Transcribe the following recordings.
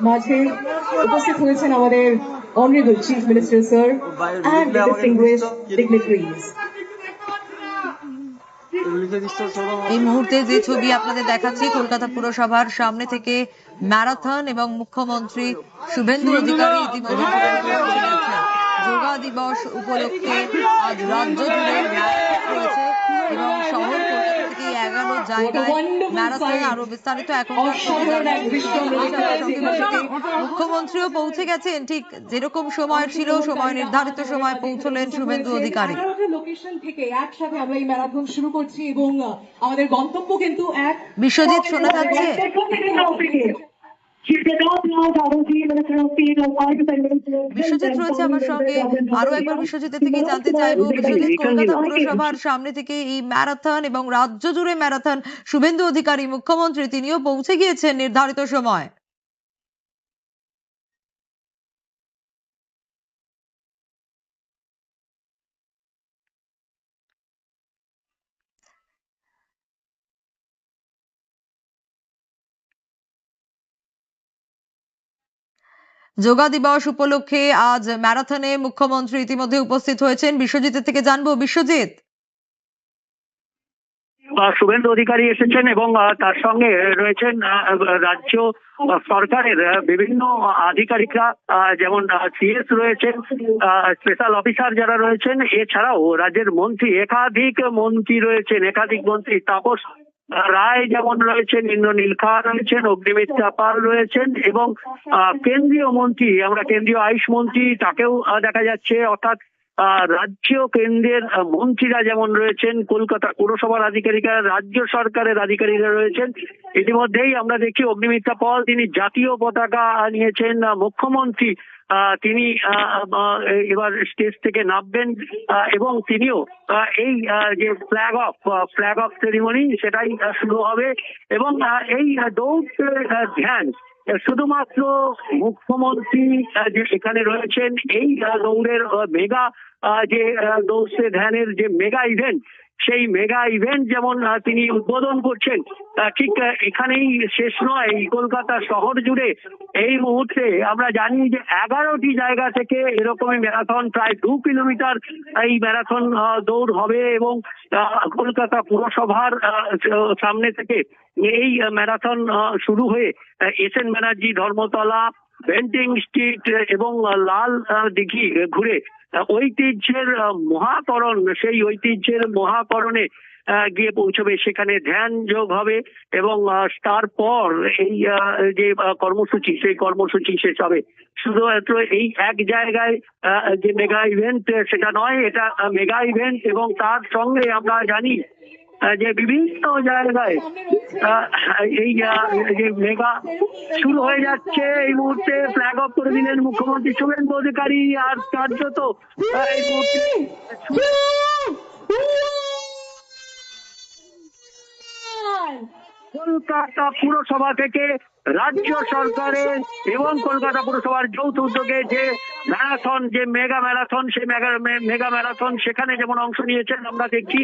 মাঝে উপস্থিত হয়েছেন আমাদের honourable chief minister sir and distinguished dignitaries. এই মুহূর্তে যে ছবি আপনাদের দেখাচ্ছি কলকাতা পুরসভার সামনে থেকে ম্যারাথন এবং মুখ্যমন্ত্রী শুভেন্দু অধিকারী ইতিমধ্যে পৌঁছে গেছেন। যোগা দিবস উপলক্ষে আজ রাজ্য জুড়ে ম্যারাথন রয়েছে এবং শহর কলকাতা থেকে 11 জায়গায় ম্যারাথন। আরো বিস্তারিত এখনকার মুখ্যমন্ত্রীও পৌঁছে গেছেন ঠিক যেরকম সময় ছিল, সময় নির্ধারিত সময় পৌঁছলেন শুভেন্দু অধিকারী। লোকেশন থেকে একসাথে আমরা এই ম্যারাথন শুরু করছি এবং আমাদের গন্তব্য কিন্তু এক। বিশ্বজিৎ শোনা যাচ্ছে? বিশ্বজিৎ রয়েছে আমার সঙ্গে, আরো একবার বিশ্বজিতের থেকে জানতে চাইবো। বিশ্বজিৎ, কলকাতা পুরসভার সামনে থেকে এই ম্যারাথন এবং রাজ্য জুড়ে ম্যারাথন, শুভেন্দু অধিকারী মুখ্যমন্ত্রী তিনিও পৌঁছে গিয়েছেন নির্ধারিত সময়। যোগা দিবস উপলক্ষে আজ ম্যারাথনে মুখ্যমন্ত্রী ইতিমধ্যে উপস্থিত হয়েছেন। বিশ্বজিতের থেকে জানবো। বিশ্বজিৎ, শুভেন্দু অধিকারী এসেছেন এবং তার সঙ্গে রয়েছেন রাজ্য সরকারের বিভিন্ন আধিকারিকরা, যেমন সিএস রয়েছেন, স্পেশাল অফিসার যারা রয়েছেন, এছাড়াও রাজ্যের মন্ত্রী, একাধিক মন্ত্রী তাপস রায় যেমন রয়েছেন, ইন্দ্রনীল খা রয়েছেন, অগ্নিমিত্রা পাল রয়েছেন এবং কেন্দ্রীয় মন্ত্রী, আমরা কেন্দ্রীয় আয়ুষ মন্ত্রী তাকেও দেখা যাচ্ছে। অর্থাৎ রাজ্য কেন্দ্রের মন্ত্রীরা যেমন রয়েছেন, কলকাতা পুরসভার আধিকারিকরা, রাজ্য সরকারের আধিকারিকরা রয়েছেন। ইতিমধ্যেই আমরা দেখি অগ্নিমিত্রা পাল তিনি জাতীয় পতাকা নিয়েছেন। মুখ্যমন্ত্রী তিনি এবার স্টেজ থেকে নামবেন এবং তিনিও এই যে ফ্ল্যাগ অফ সেরিমনি সেটাই শুরু হবে এবং এই দৌড় ধ্যান শুধুমাত্র মুখ্যমন্ত্রী যে এখানে রয়েছেন এই দৌড়ের মেগা যে দৌড়ে ধ্যানের যে মেগা ইভেন্ট, সেই মেগা ইভেন্ট যেমন তিনি উদ্বোধন করছেন, ঠিক এখানেই শেষ নয়। কলকাতা শহর জুড়ে এই মুহূর্তে আমরা জানি যে 11টি জায়গা থেকে এরকমই ম্যারাথন, প্রায় 2 কিলোমিটার এই ম্যারাথন দৌড় হবে এবং কলকাতা পুরসভার সামনে থেকে এই ম্যারাথন শুরু হয়ে S N Banerjee Dharmatala, Bentinck street এবং লাল দিঘি ঘুরে ঐতিহ্যের মহাকরণ, সেই ঐতিহ্যের মহাকরণে গিয়ে পৌঁছবে। সেখানে ধ্যান যোগ হবে এবং তারপর এই যে কর্মসূচি, সেই কর্মসূচি শেষ হবে। শুধুমাত্র এই এক জায়গায় যে মেগা ইভেন্ট সেটা নয়, এটা মেগা ইভেন্ট এবং তার সঙ্গে আমরা জানি যে বিভিন্ন জায়গায় এই যে মেগা শুরু হয়ে যাচ্ছে। এই মুহূর্তে ফ্ল্যাগ অফ করে দিলেন মুখ্যমন্ত্রী শুভেন্দু অধিকারী, আর কার্যত এই মুহূর্তে কলকাতা পুরসভা থেকে রাজ্য সরকারের এবং কলকাতা পুরসভার যৌথ উদ্যোগে যে ম্যারাথন, যে মেগা ম্যারাথন, সেই মেগা ম্যারাথন সেখানে যেমন অংশ নিয়েছেন আমরা দেখছি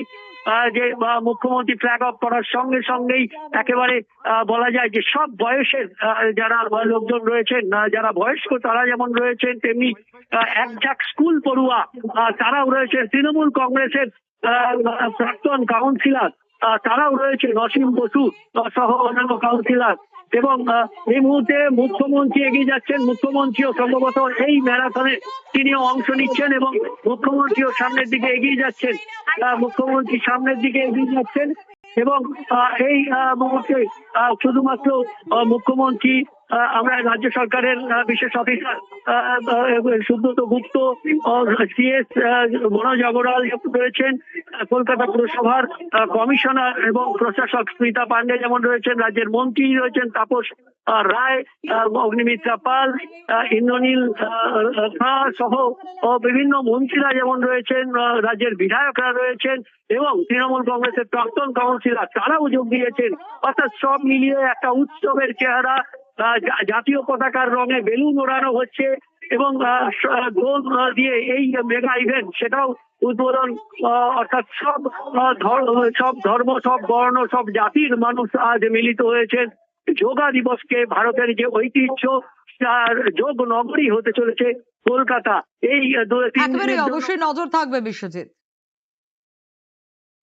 যে মুখ্যমন্ত্রী ফ্ল্যাগ অফ করার সঙ্গে সঙ্গেই একেবারে বলা যায় যে সব বয়সের যারা লোকজন রয়েছেন, যারা বয়স্ক তারা যেমন রয়েছেন, তেমনি একঝাঁক স্কুল পড়ুয়া তারাও রয়েছেন, তৃণমূল কংগ্রেসের প্রাক্তন কাউন্সিলর তারাও রয়েছে, নসীম বসু সহ অন্যান্য কাউন্সিলর এবং এই মুহূর্তে মুখ্যমন্ত্রী এগিয়ে যাচ্ছেন। মুখ্যমন্ত্রীও সম্ভবত এই ম্যারাথনে তিনিও অংশ নিচ্ছেন এবং মুখ্যমন্ত্রীও সামনের দিকে এগিয়ে যাচ্ছেন। মুখ্যমন্ত্রী সামনের দিকে এগিয়ে যাচ্ছেন এবং এই মুহূর্তে শুধুমাত্র মুখ্যমন্ত্রী, আমরা রাজ্য সরকারের বিশেষ অফিসার সুব্রত গুপ্ত, সিএস মনোজ আগরওয়াল রয়েছেন, কলকাতা পুরসভার কমিশনার এবং প্রশাসক স্মিতা পান্ডে যেমন রয়েছেন, রাজ্যের মন্ত্রী রয়েছেন তাপস রায়, অগ্নিমিত্রা পাল, ইন্দ্রনীল খা সহ বিভিন্ন মন্ত্রীরা যেমন রয়েছেন, রাজ্যের বিধায়করা রয়েছেন এবং তৃণমূল কংগ্রেসের প্রাক্তন কাউন্সিলর তারাও যোগ দিয়েছেন। অর্থাৎ সব মিলিয়ে একটা উৎসবের চেহারা। জাতীয় পতাকার রঙে বেলুন ওড়ানো হচ্ছে এবং দোল দিয়ে এই মেগা ইভেন্ট সেটাও উদ্বোধন। অর্থাৎ সব ধর্ম, সব বর্ণ, সব জাতির মানুষ আজ মিলিত হয়েছেন যোগা দিবসকে, ভারতের যে ঐতিহ্য যোগ নগরী হতে চলেছে কলকাতা। এই 3 একেবারে দিনের জন্য অবশ্যই নজর থাকবে বিশ্বজিৎ।